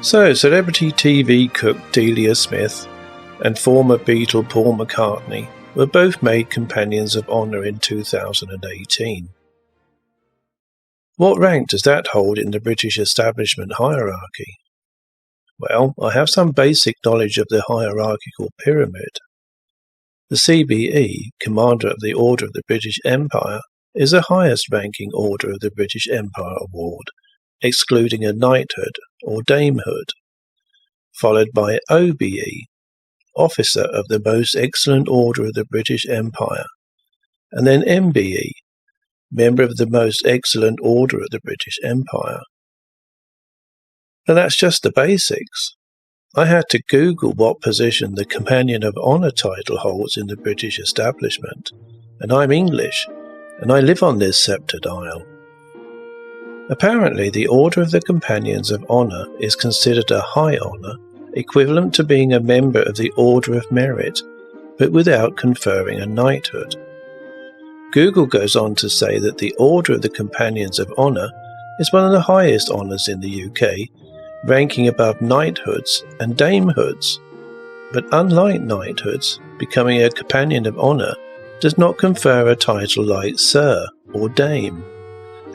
So, celebrity TV cook Delia Smith and former Beatle Paul McCartney were both made Companions of Honour in 2018. What rank does that hold in the British establishment hierarchy? Well, I have some basic knowledge of the hierarchical pyramid. The CBE, Commander of the Order of the British Empire, is the highest-ranking Order of the British Empire Award, excluding a knighthood or damehood, followed by OBE, Officer of the Most Excellent Order of the British Empire, and then MBE, Member of the Most Excellent Order of the British Empire. And that's just the basics. I had to Google what position the Companion of Honour title holds in the British establishment, and I'm English, and I live on this sceptred isle. Apparently, the Order of the Companions of Honour is considered a high honour, equivalent to being a member of the Order of Merit, but without conferring a knighthood. Google goes on to say that the Order of the Companions of Honour is one of the highest honours in the UK, ranking above knighthoods and damehoods. But unlike knighthoods, becoming a Companion of Honour does not confer a title like Sir or Dame.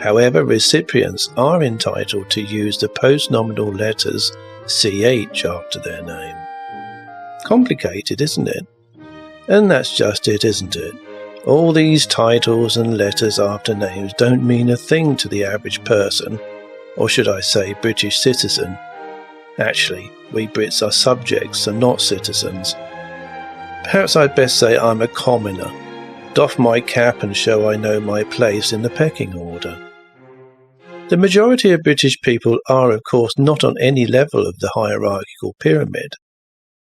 However, recipients are entitled to use the postnominal letters CH after their name. Complicated, isn't it? And that's just it, isn't it? All these titles and letters after names don't mean a thing to the average person, or should I say British citizen. Actually, we Brits are subjects and not citizens. Perhaps I'd best say I'm a commoner. Doff my cap and show I know my place in the pecking order. The majority of British people are, of course, not on any level of the hierarchical pyramid,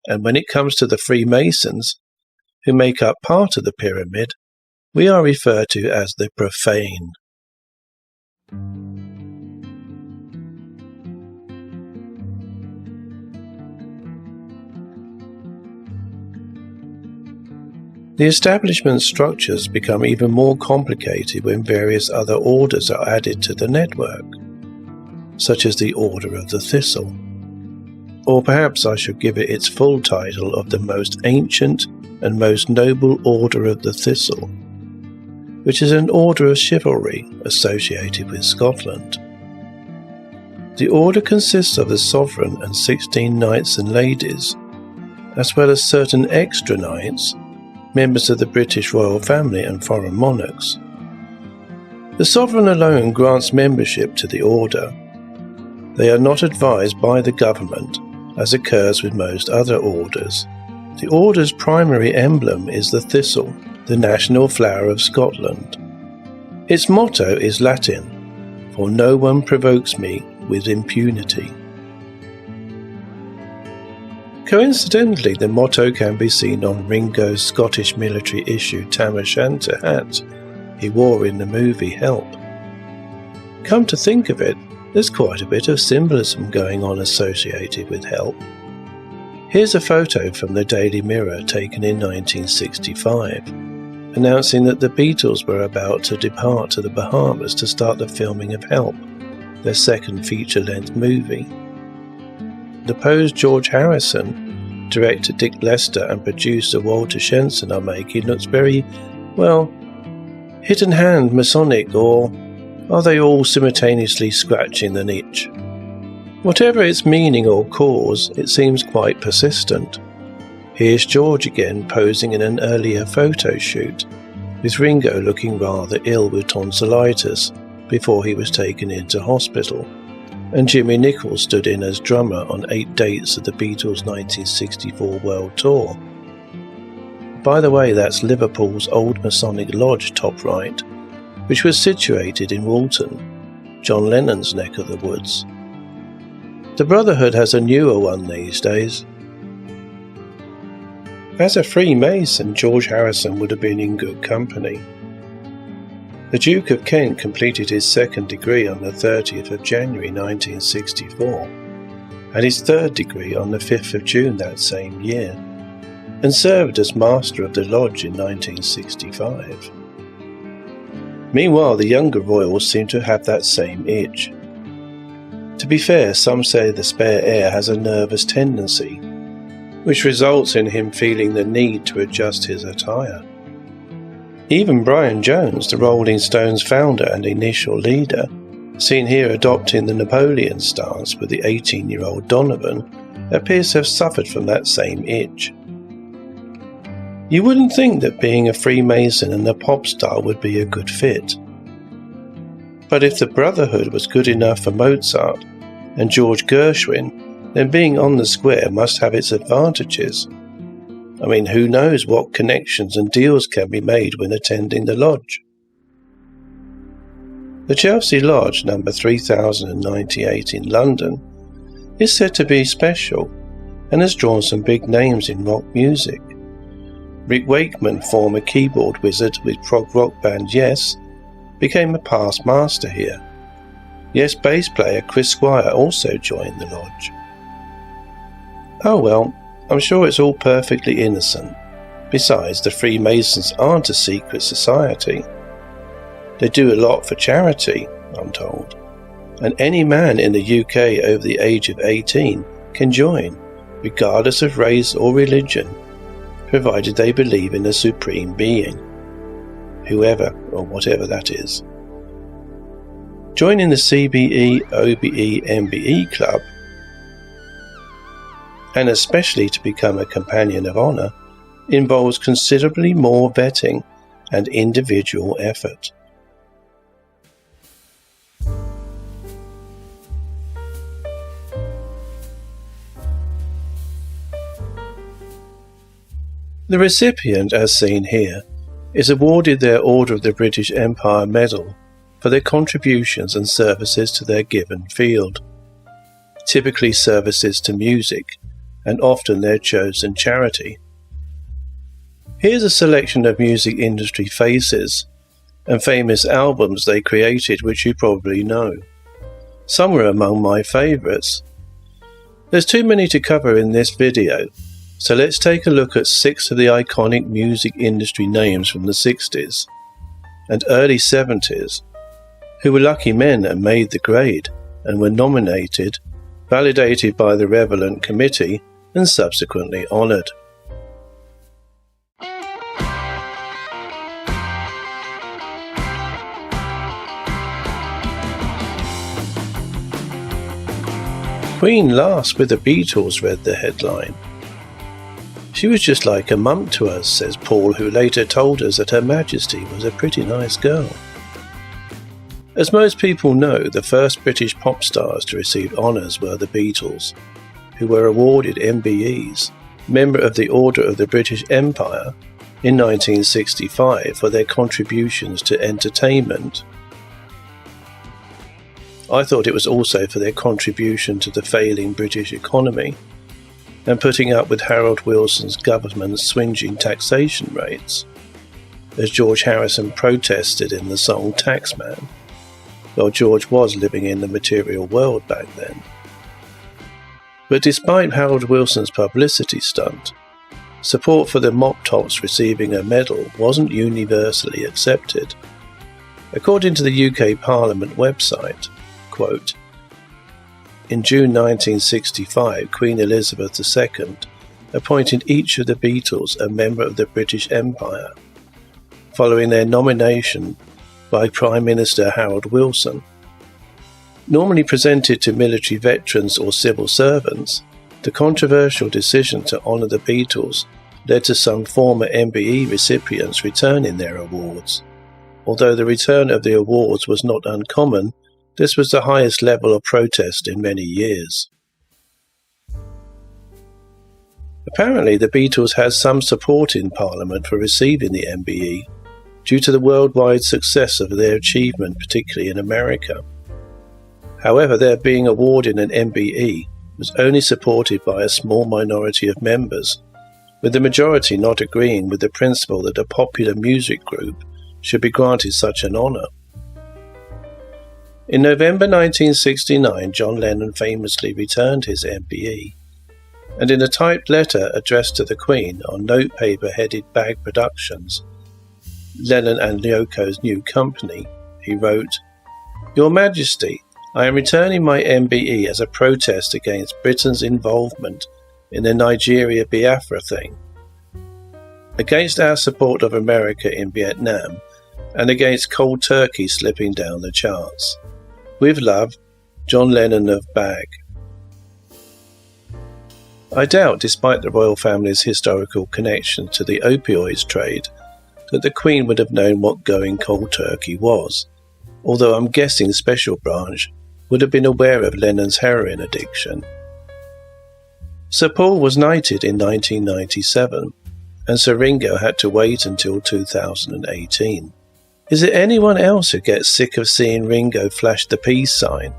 and when it comes to the Freemasons, who make up part of the pyramid, we are referred to as the profane. The establishment structures become even more complicated when various other orders are added to the network, such as the Order of the Thistle. Or perhaps I should give it its full title of the Most Ancient and Most Noble Order of the Thistle, which is an order of chivalry associated with Scotland. The order consists of the sovereign and 16 knights and ladies, as well as certain extra knights, members of the British royal family and foreign monarchs. The sovereign alone grants membership to the order. They are not advised by the government, as occurs with most other orders. The order's primary emblem is the thistle, the national flower of Scotland. Its motto is Latin, "For no one provokes me with impunity." Coincidentally, the motto can be seen on Ringo's Scottish military issue Tam O'Shanter hat he wore in the movie Help. Come to think of it, there's quite a bit of symbolism going on associated with Help. Here's a photo from the Daily Mirror taken in 1965, announcing that the Beatles were about to depart to the Bahamas to start the filming of Help, their second feature-length movie. The pose George Harrison, director Dick Lester and producer Walter Shenson are making looks very, well, hit-and-hand Masonic, or are they all simultaneously scratching the niche? Whatever its meaning or cause, it seems quite persistent. Here's George again posing in an earlier photo shoot, with Ringo looking rather ill with tonsillitis before he was taken into hospital, and Jimmy Nichols stood in as drummer on 8 dates of the Beatles' 1964 World Tour. By the way, that's Liverpool's old Masonic Lodge top right, which was situated in Woolton, John Lennon's neck of the woods. The Brotherhood has a newer one these days. As a Freemason, George Harrison would have been in good company. The Duke of Kent completed his second degree on the 30th of January 1964, and his third degree on the 5th of June that same year, and served as Master of the Lodge in 1965. Meanwhile, the younger royals seem to have that same itch. To be fair, some say the spare heir has a nervous tendency, which results in him feeling the need to adjust his attire. Even Brian Jones, the Rolling Stones founder and initial leader, seen here adopting the Napoleon stance with the 18-year-old Donovan, appears to have suffered from that same itch. You wouldn't think that being a Freemason and a pop star would be a good fit. But if the Brotherhood was good enough for Mozart and George Gershwin, then being on the square must have its advantages. I mean, who knows what connections and deals can be made when attending the lodge. The Chelsea Lodge, number 3098 in London, is said to be special and has drawn some big names in rock music. Rick Wakeman, former keyboard wizard with prog rock band Yes, became a past master here. Yes bass player Chris Squire also joined the lodge. Oh well, I'm sure it's all perfectly innocent. Besides, the Freemasons aren't a secret society. They do a lot for charity, I'm told, and any man in the UK over the age of 18 can join, regardless of race or religion, provided they believe in a supreme being, whoever or whatever that is. Joining the CBE, OBE, MBE club, and especially to become a Companion of Honour, involves considerably more vetting and individual effort. The recipient, as seen here, is awarded their Order of the British Empire Medal for their contributions and services to their given field, typically services to music, and often their chosen charity. Here's a selection of music industry faces and famous albums they created, which you probably know. Some were among my favourites. There's too many to cover in this video, so let's take a look at 6 of the iconic music industry names from the 60s and early 70s, who were lucky men and made the grade, and were nominated, validated by the Relevant Committee, and subsequently honoured. Queen last with the Beatles, read the headline. She was just like a mum to us, says Paul, who later told us that Her Majesty was a pretty nice girl. As most people know, the first British pop stars to receive honours were the Beatles, who were awarded MBEs, Member of the Order of the British Empire, in 1965 for their contributions to entertainment. I thought it was also for their contribution to the failing British economy and putting up with Harold Wilson's government's swingeing taxation rates, as George Harrison protested in the song Taxman. Well, George was living in the material world back then. But despite Harold Wilson's publicity stunt, support for the Mop Tops receiving a medal wasn't universally accepted. According to the UK Parliament website, quote, in June 1965, Queen Elizabeth II appointed each of the Beatles a member of the British Empire, following their nomination by Prime Minister Harold Wilson. Normally presented to military veterans or civil servants, the controversial decision to honour the Beatles led to some former MBE recipients returning their awards. Although the return of the awards was not uncommon, this was the highest level of protest in many years. Apparently, the Beatles had some support in Parliament for receiving the MBE, due to the worldwide success of their achievement, particularly in America. However, their being awarded an MBE was only supported by a small minority of members, with the majority not agreeing with the principle that a popular music group should be granted such an honour. In November 1969, John Lennon famously returned his MBE, and in a typed letter addressed to the Queen on notepaper headed Bag Productions, Lennon and Yoko's new company, he wrote, "Your Majesty, I am returning my MBE as a protest against Britain's involvement in the Nigeria Biafra thing, against our support of America in Vietnam, and against cold turkey slipping down the charts. With love, John Lennon of Bag. I doubt, despite the royal family's historical connection to the opioids trade, that the Queen would have known what going cold turkey was, although I'm guessing Special Branch would have been aware of Lennon's heroin addiction. Sir Paul was knighted in 1997, and Sir Ringo had to wait until 2018. Is there anyone else who gets sick of seeing Ringo flash the peace sign?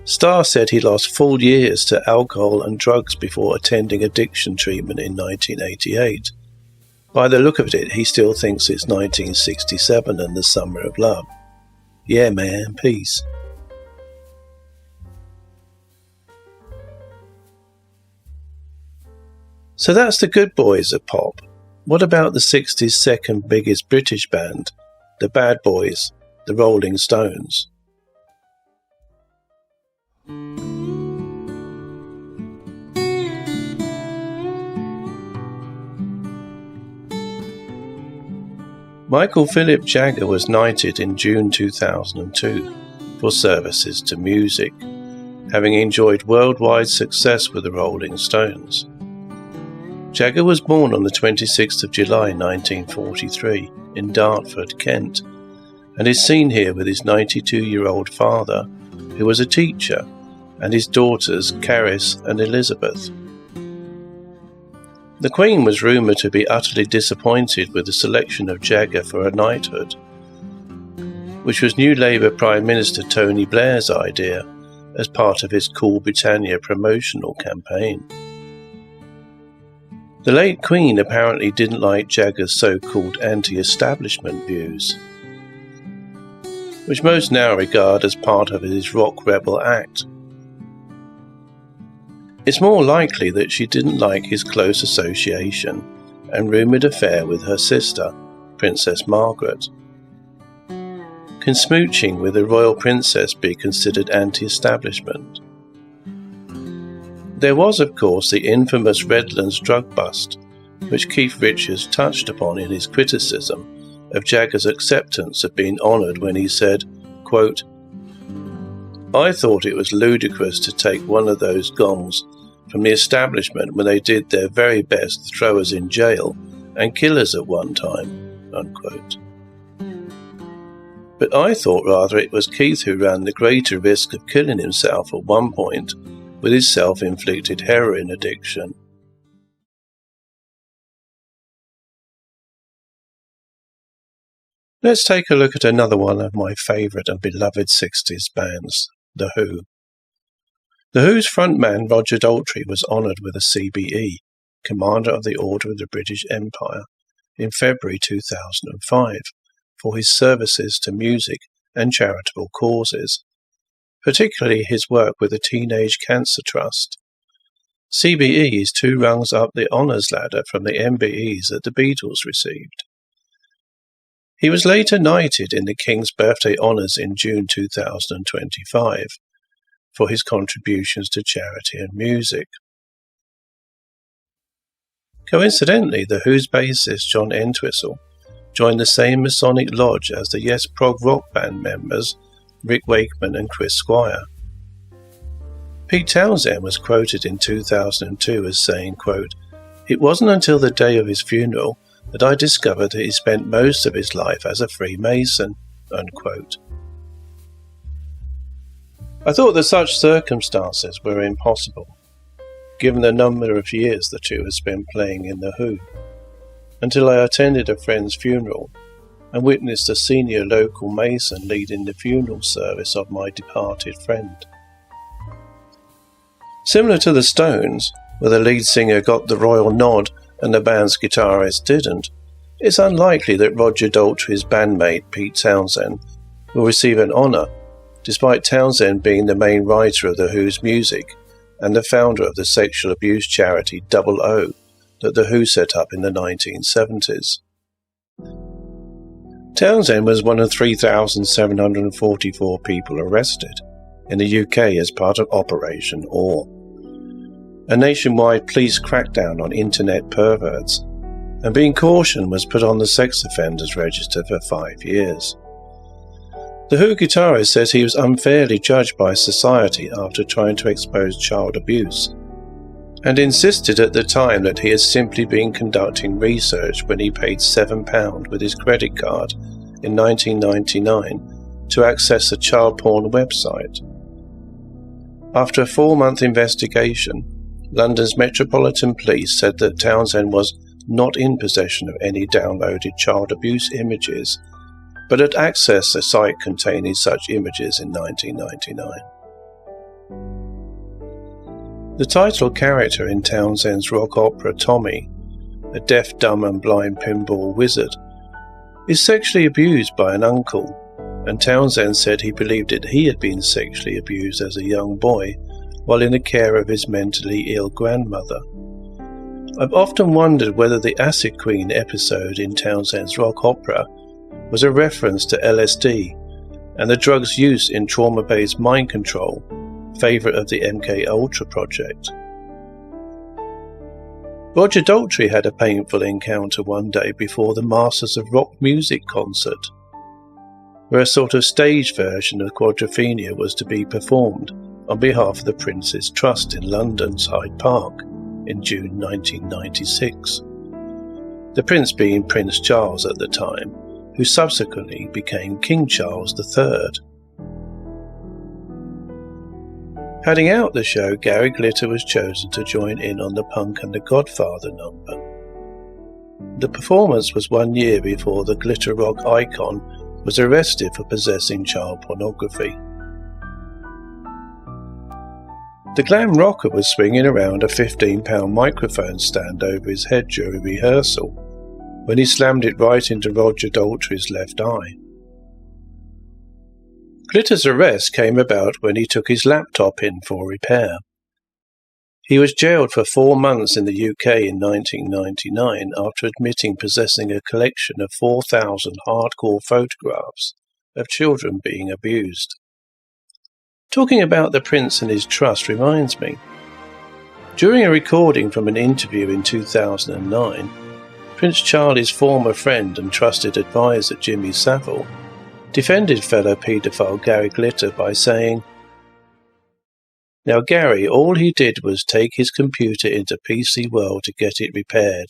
Starr said he lost full years to alcohol and drugs before attending addiction treatment in 1988. By the look of it, he still thinks it's 1967 and the summer of love. Yeah, man, peace. So that's the good boys of pop. What about the 60s' second biggest British band, the Bad Boys, the Rolling Stones? Michael Philip Jagger was knighted in June 2002 for services to music, having enjoyed worldwide success with the Rolling Stones. Jagger was born on the 26th of July 1943 in Dartford, Kent, and is seen here with his 92-year-old father, who was a teacher, and his daughters Caris and Elizabeth. The Queen was rumoured to be utterly disappointed with the selection of Jagger for a knighthood, which was new Labour Prime Minister Tony Blair's idea as part of his Cool Britannia promotional campaign. The late Queen apparently didn't like Jagger's so-called anti-establishment views, which most now regard as part of his rock rebel act. It's more likely that she didn't like his close association and rumoured affair with her sister, Princess Margaret. Can smooching with a royal princess be considered anti-establishment? There was, of course, the infamous Redlands drug bust, which Keith Richards touched upon in his criticism of Jagger's acceptance of being honoured when he said, quote, "I thought it was ludicrous to take one of those gongs from the establishment when they did their very best to throw us in jail and kill us at one time," unquote. But I thought rather it was Keith who ran the greater risk of killing himself at one point with his self-inflicted heroin addiction. Let's take a look at another one of my favourite and beloved 60s bands, The Who. The Who's frontman Roger Daltrey was honoured with a CBE, Commander of the Order of the British Empire, in February 2005 for his services to music and charitable causes, particularly his work with the Teenage Cancer Trust. CBE is 2 rungs up the honours ladder from the MBEs that the Beatles received. He was later knighted in the King's Birthday Honours in June 2025 for his contributions to charity and music. Coincidentally, The Who's bassist John Entwistle joined the same Masonic lodge as the Yes prog rock band members Rick Wakeman and Chris Squire. Pete Townshend was quoted in 2002 as saying, quote, "It wasn't until the day of his funeral that I discovered that he spent most of his life as a Freemason," unquote. I thought that such circumstances were impossible, given the number of years the two had spent playing in The Who, until I attended a friend's funeral and witnessed a senior local Mason leading the funeral service of my departed friend. Similar to the Stones, where the lead singer got the royal nod and the band's guitarist didn't, it's unlikely that Roger Daltrey's bandmate Pete Townshend will receive an honour, despite Townshend being the main writer of The Who's music and the founder of the sexual abuse charity Double O that The Who set up in the 1970s. Townsend was one of 3,744 people arrested in the UK as part of Operation Ore, a nationwide police crackdown on internet perverts, and being cautioned was put on the sex offenders register for 5 years. The Who guitarist says he was unfairly judged by society after trying to expose child abuse, and insisted at the time that he had simply been conducting research when he paid £7 with his credit card in 1999 to access a child porn website. After a 4-month investigation, London's Metropolitan Police said that Townsend was not in possession of any downloaded child abuse images, but had accessed a site containing such images in 1999. The title character in Townsend's rock opera Tommy, a deaf, dumb and blind pinball wizard, is sexually abused by an uncle, and Townsend said he believed that he had been sexually abused as a young boy while in the care of his mentally ill grandmother. I've often wondered whether the Acid Queen episode in Townsend's rock opera was a reference to LSD and the drug's use in trauma-based mind control, favourite of the MK Ultra project. Roger Daltrey had a painful encounter one day before the Masters of Rock Music concert, where a sort of stage version of Quadrophenia was to be performed on behalf of the Prince's Trust in London's Hyde Park in June 1996. The Prince being Prince Charles at the time, who subsequently became King Charles III. Heading out the show, Gary Glitter was chosen to join in on the Punk and the Godfather number. The performance was 1 year before the glitter rock icon was arrested for possessing child pornography. The glam rocker was swinging around a £15 microphone stand over his head during rehearsal when he slammed it right into Roger Daltrey's left eye. Glitter's arrest came about when he took his laptop in for repair. He was jailed for 4 months in the UK in 1999 after admitting possessing a collection of 4,000 hardcore photographs of children being abused. Talking about the Prince and his trust reminds me. During a recording from an interview in 2009, Prince Charlie's former friend and trusted advisor Jimmy Savile defended fellow paedophile Gary Glitter by saying, "Now Gary, all he did was take his computer into PC World to get it repaired.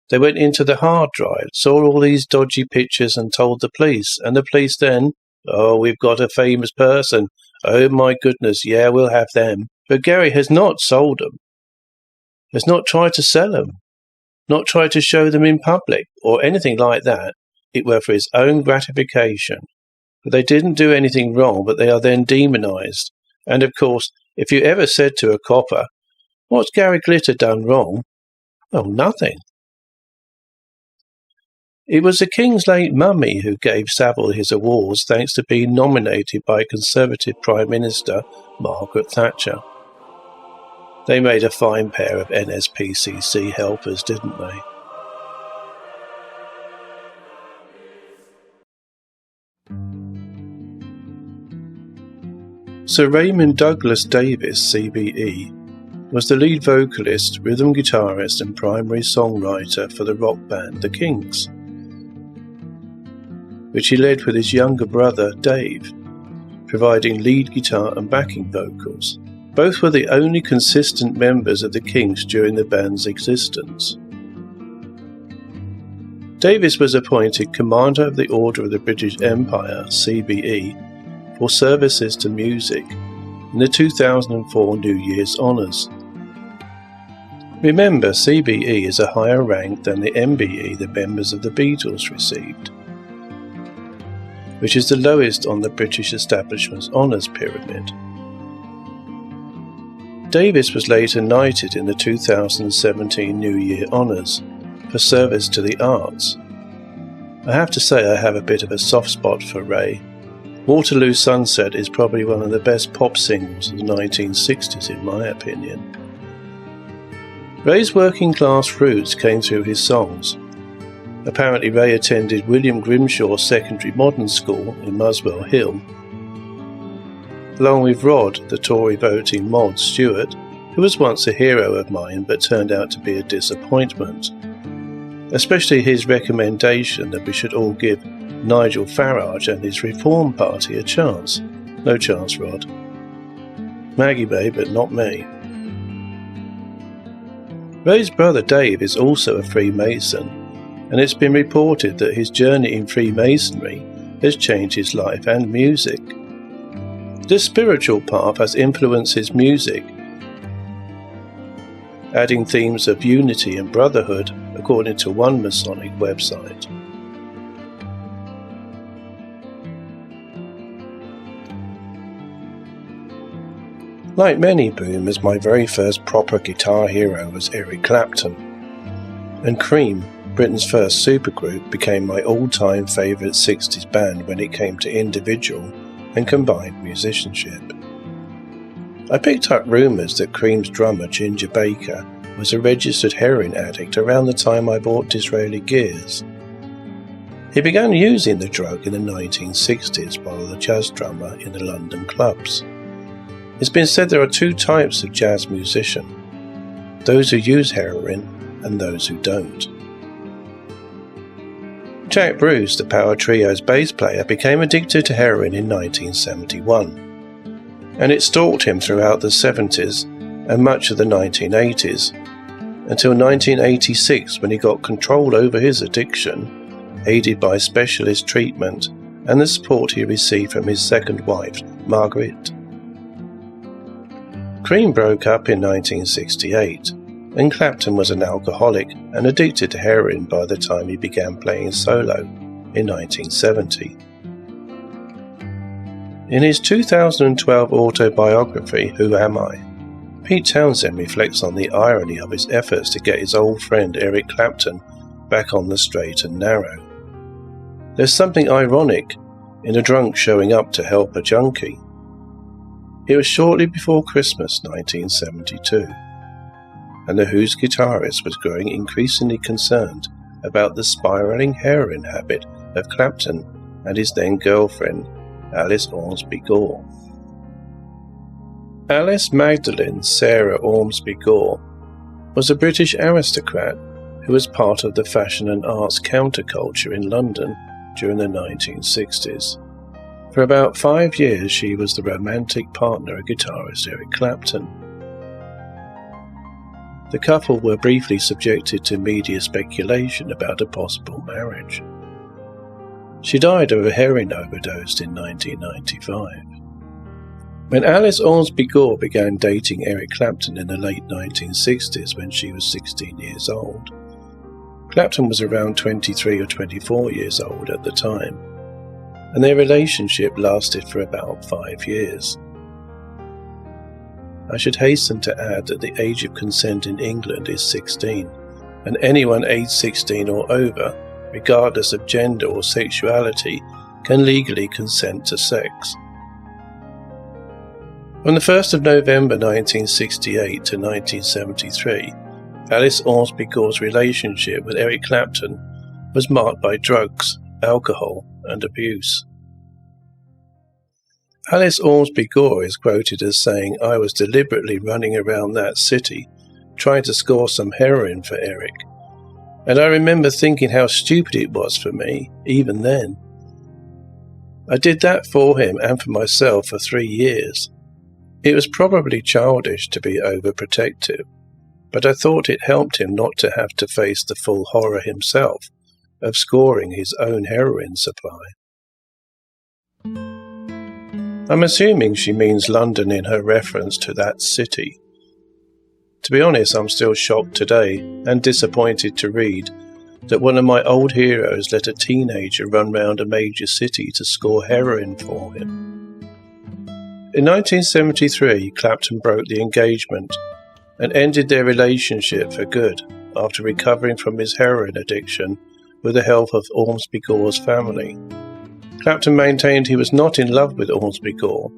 They went into the hard drive, saw all these dodgy pictures and told the police, and the police then, 'Oh, we've got a famous person. Oh my goodness, yeah, we'll have them.' But Gary has not sold them, has not tried to sell them, not tried to show them in public or anything like that. It were for his own gratification. But they didn't do anything wrong, but they are then demonised. And of course, if you ever said to a copper, 'What's Gary Glitter done wrong?' Oh, nothing." It was the King's late mummy who gave Savile his awards thanks to being nominated by Conservative Prime Minister Margaret Thatcher. They made a fine pair of NSPCC helpers, didn't they? Sir Raymond Douglas Davies, CBE, was the lead vocalist, rhythm guitarist and primary songwriter for the rock band The Kinks, which he led with his younger brother Dave, providing lead guitar and backing vocals. Both were the only consistent members of the Kinks during the band's existence. Davies was appointed Commander of the Order of the British Empire, CBE, for services to music in the 2004 New Year's Honours. Remember, CBE is a higher rank than the MBE the members of the Beatles received, which is the lowest on the British establishment's honours pyramid. Davies was later knighted in the 2017 New Year Honours for service to the arts. I have to say I have a bit of a soft spot for Ray. Waterloo Sunset is probably one of the best pop singles of the 1960s in my opinion. Ray's working class roots came through his songs, Apparently Ray attended William Grimshaw Secondary Modern School in Muswell Hill, along with Rod, the Tory voting Maud Stewart, who was once a hero of mine but turned out to be a disappointment, especially his recommendation that we should all give Nigel Farage and his Reform Party a chance. No chance, Rod. Maggie may, but not me. Ray's brother Dave is also a Freemason, and it's been reported that his journey in Freemasonry has changed his life and music. This spiritual path has influenced his music, adding themes of unity and brotherhood, according to one Masonic website. Like many boomers, my very first proper guitar hero was Eric Clapton, and Cream, Britain's first supergroup, became my all-time favourite 60s band when it came to individual and combined musicianship. I picked up rumours that Cream's drummer Ginger Baker was a registered heroin addict around the time I bought Disraeli Gears. He began using the drug in the 1960s while a jazz drummer in the London clubs. It's been said there are two types of jazz musician: those who use heroin and those who don't. Jack Bruce, the Power Trio's bass player, became addicted to heroin in 1971, and it stalked him throughout the 70s and much of the 1980s, until 1986 when he got control over his addiction, aided by specialist treatment and the support he received from his second wife, Margaret. Cream broke up in 1968, and Clapton was an alcoholic and addicted to heroin by the time he began playing solo in 1970. In his 2012 autobiography, Who Am I?, Pete Townshend reflects on the irony of his efforts to get his old friend Eric Clapton back on the straight and narrow. There's something ironic in a drunk showing up to help a junkie. It was shortly before Christmas 1972, and the Who's guitarist was growing increasingly concerned about the spiralling heroin habit of Clapton and his then-girlfriend, Alice Ormsby Gore. Alice Magdalene Sarah Ormsby Gore was a British aristocrat who was part of the fashion and arts counterculture in London during the 1960s. For about 5 years she was the romantic partner of guitarist Eric Clapton. The couple were briefly subjected to media speculation about a possible marriage. She died of a heroin overdose in 1995. When Alice Ormsby Gore began dating Eric Clapton in the late 1960s when she was 16 years old, Clapton was around 23 or 24 years old at the time, and their relationship lasted for about 5 years. I should hasten to add that the age of consent in England is 16, and anyone aged 16 or over, regardless of gender or sexuality, can legally consent to sex. From the 1st of November 1968 to 1973, Alice Ormsby Gore's relationship with Eric Clapton was marked by drugs, alcohol, and abuse. Alice Ormsby Gore is quoted as saying, "I was deliberately running around that city, trying to score some heroin for Eric, and I remember thinking how stupid it was for me, even then. I did that for him and for myself for 3 years. It was probably childish to be overprotective, but I thought it helped him not to have to face the full horror himself of scoring his own heroin supply." I'm assuming she means London in her reference to that city. To be honest, I'm still shocked today and disappointed to read that one of my old heroes let a teenager run round a major city to score heroin for him. In 1973, Clapton broke the engagement and ended their relationship for good after recovering from his heroin addiction with the help of Ormsby Gore's family. Clapton maintained he was not in love with Ormsby Gore,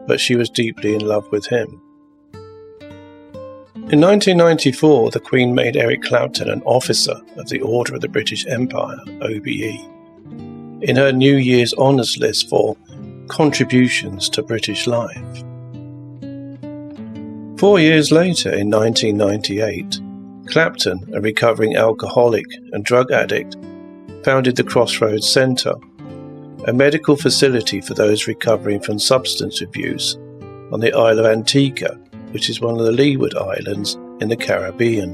but she was deeply in love with him. In 1994, the Queen made Eric Clapton an Officer of the Order of the British Empire, OBE, in her New Year's Honours List for contributions to British life. 4 years later, in 1998, Clapton, a recovering alcoholic and drug addict, founded the Crossroads Centre, a medical facility for those recovering from substance abuse on the Isle of Antigua, which is one of the Leeward Islands in the Caribbean,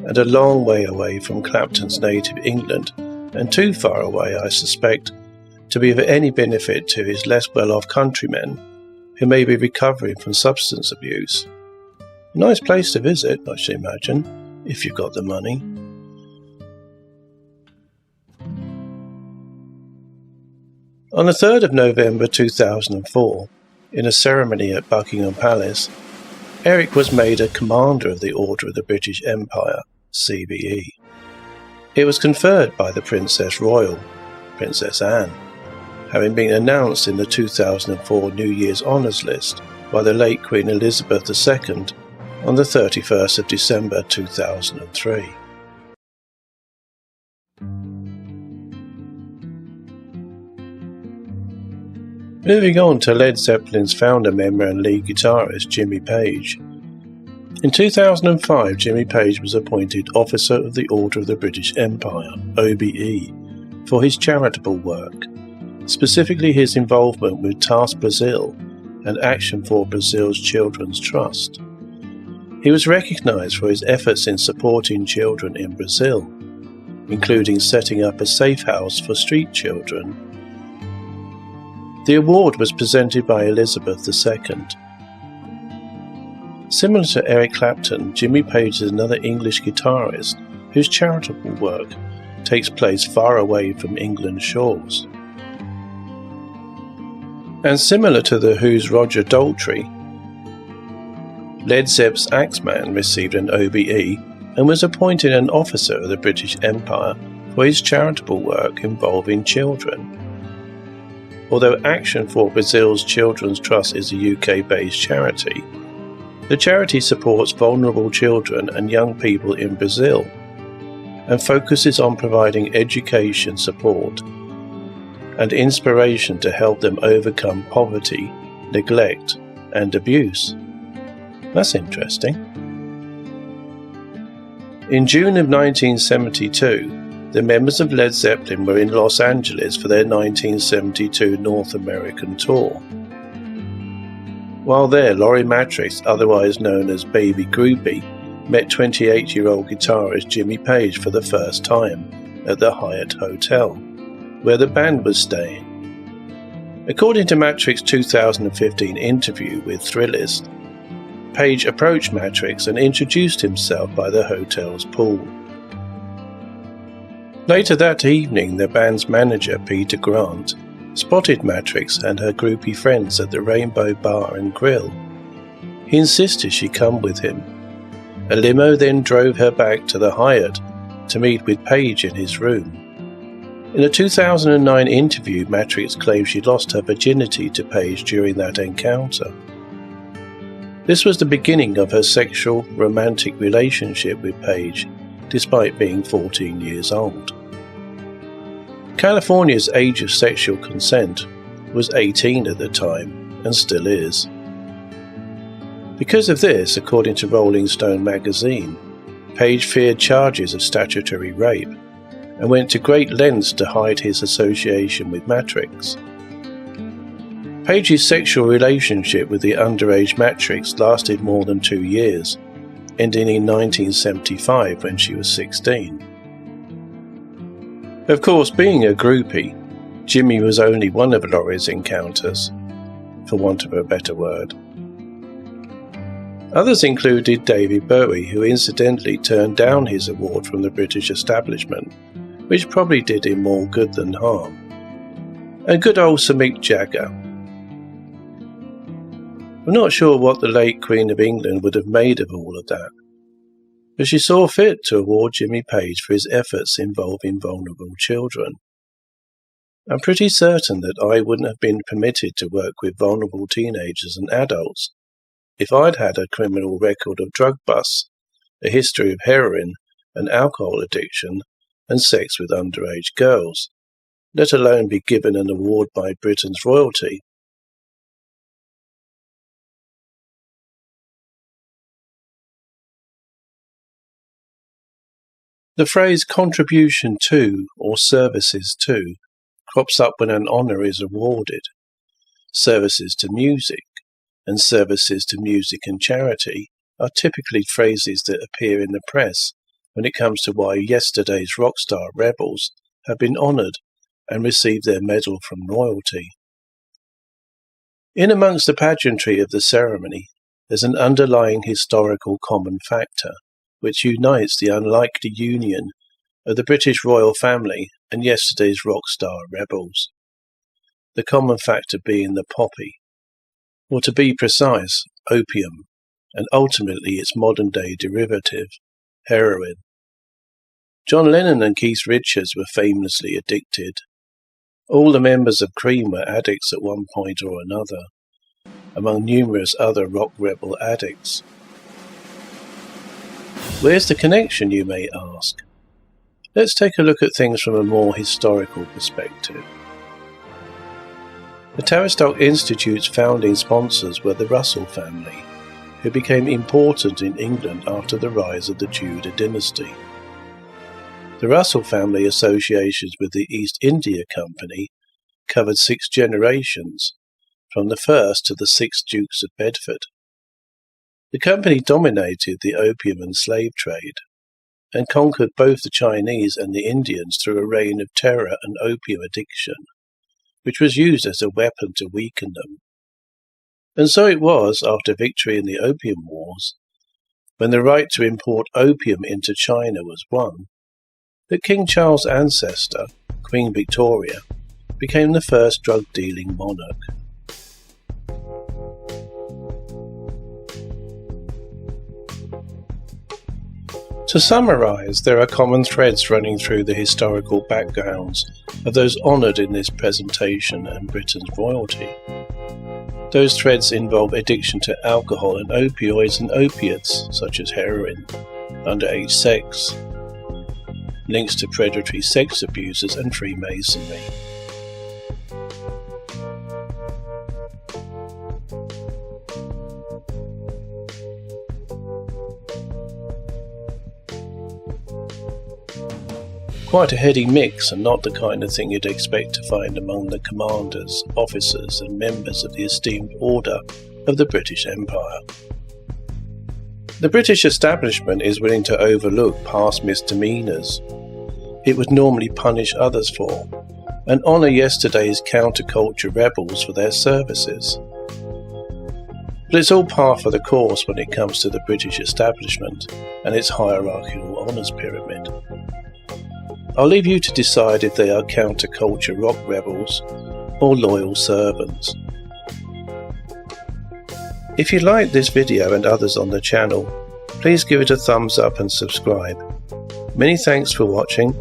and a long way away from Clapton's native England, and too far away, I suspect, to be of any benefit to his less well-off countrymen who may be recovering from substance abuse. A nice place to visit, I should imagine, if you've got the money. On the 3rd of November 2004, in a ceremony at Buckingham Palace, Eric was made a Commander of the Order of the British Empire, CBE. It was conferred by the Princess Royal, Princess Anne, having been announced in the 2004 New Year's Honours List by the late Queen Elizabeth II on the 31st of December 2003. Moving on to Led Zeppelin's founder member and lead guitarist Jimmy Page. In 2005, Jimmy Page was appointed Officer of the Order of the British Empire, OBE, for his charitable work, specifically his involvement with Task Brazil and Action for Brazil's Children's Trust. He was recognised for his efforts in supporting children in Brazil, including setting up a safe house for street children. The award was presented by Elizabeth II. Similar to Eric Clapton, Jimmy Page is another English guitarist whose charitable work takes place far away from England's shores. And similar to The Who's Roger Daltrey, Led Zepp's Axeman received an OBE and was appointed an Officer of the British Empire for his charitable work involving children. Although Action for Brazil's Children's Trust is a UK-based charity, the charity supports vulnerable children and young people in Brazil and focuses on providing education support and inspiration to help them overcome poverty, neglect, and abuse. That's interesting. In June of 1972, the members of Led Zeppelin were in Los Angeles for their 1972 North American tour. While there, Laurie Matrix, otherwise known as Baby Groupie, met 28-year-old guitarist Jimmy Page for the first time at the Hyatt Hotel, where the band was staying. According to Matrix's 2015 interview with Thrillist, Page approached Matrix and introduced himself by the hotel's pool. Later that evening, the band's manager, Peter Grant, spotted Matrix and her groupie friends at the Rainbow Bar and Grill. He insisted she come with him. A limo then drove her back to the Hyatt to meet with Page in his room. In a 2009 interview, Matrix claimed she lost her virginity to Page during that encounter. This was the beginning of her sexual, romantic relationship with Page, despite being 14 years old. California's age of sexual consent was 18 at the time, and still is. Because of this, according to Rolling Stone magazine, Page feared charges of statutory rape, and went to great lengths to hide his association with Matrix. Page's sexual relationship with the underage Matrix lasted more than 2 years, ending in 1975 when she was 16. Of course, being a groupie, Jimmy was only one of Laurie's encounters, for want of a better word. Others included David Bowie, who incidentally turned down his award from the British establishment, which probably did him more good than harm, and good old Sir Mick Jagger. I'm not sure what the late Queen of England would have made of all of that, but she saw fit to award Jimmy Page for his efforts involving vulnerable children. I'm pretty certain that I wouldn't have been permitted to work with vulnerable teenagers and adults if I'd had a criminal record of drug busts, a history of heroin and alcohol addiction, and sex with underage girls, let alone be given an award by Britain's royalty. The phrase contribution to or services to crops up when an honour is awarded. Services to music and services to music and charity are typically phrases that appear in the press when it comes to why yesterday's rock star rebels have been honoured and received their medal from royalty. In amongst the pageantry of the ceremony, there's an underlying historical common factor which unites the unlikely union of the British royal family and yesterday's rock star rebels. The common factor being the poppy, or to be precise, opium, and ultimately its modern-day derivative, heroin. John Lennon and Keith Richards were famously addicted. All the members of Cream were addicts at one point or another, among numerous other rock rebel addicts. Where's the connection, you may ask? Let's take a look at things from a more historical perspective. The Tavistock Institute's founding sponsors were the Russell family, who became important in England after the rise of the Tudor dynasty. The Russell family associations with the East India Company covered 6 generations, from the first to the 6 Dukes of Bedford. The company dominated the opium and slave trade, and conquered both the Chinese and the Indians through a reign of terror and opium addiction, which was used as a weapon to weaken them. And so it was after victory in the Opium Wars, when the right to import opium into China was won, that King Charles' ancestor, Queen Victoria, became the first drug-dealing monarch. To summarise, there are common threads running through the historical backgrounds of those honoured in this presentation and Britain's royalty. Those threads involve addiction to alcohol and opioids and opiates, such as heroin, underage sex, links to predatory sex abusers and Freemasonry. Quite a heady mix, and not the kind of thing you'd expect to find among the commanders, officers and members of the esteemed order of the British Empire. The British establishment is willing to overlook past misdemeanours it would normally punish others for, and honour yesterday's counterculture rebels for their services. But it's all par for the course when it comes to the British establishment and its hierarchical honours pyramid. I'll leave you to decide if they are counterculture rock rebels or loyal servants. If you like this video and others on the channel, please give it a thumbs up and subscribe. Many thanks for watching.